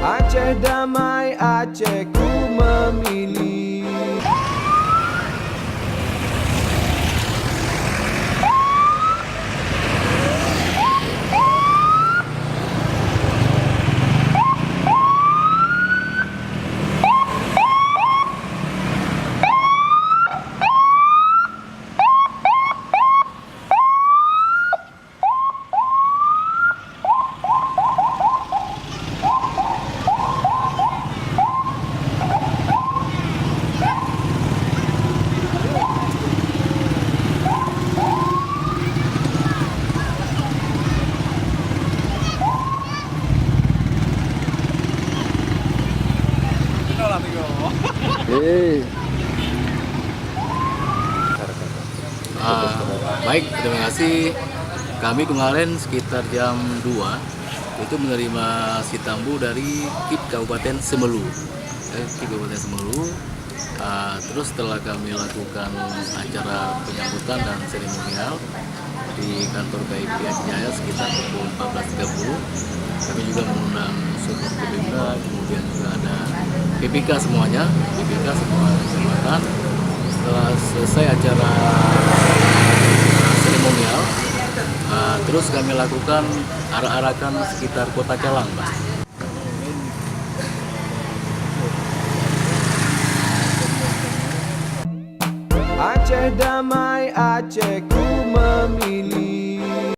Aceh damai, Aceh ku memilih. Baik, terima kasih. Kami kemarin sekitar jam 2 itu menerima sitambu dari KIP Kabupaten Semelu. KIP Kabupaten Semelu. Terus setelah kami lakukan acara penyambutan dan seremonial di kantor KIP Jaya sekitar pukul 14.30, kami juga mengundang support Pemda, kemudian juga ada PPK semuanya, PPK semua kecamatan. Setelah selesai acara seremonial, terus kami lakukan arak-arakan sekitar Kota Calang, Pak. Aceh damai, Aceh ku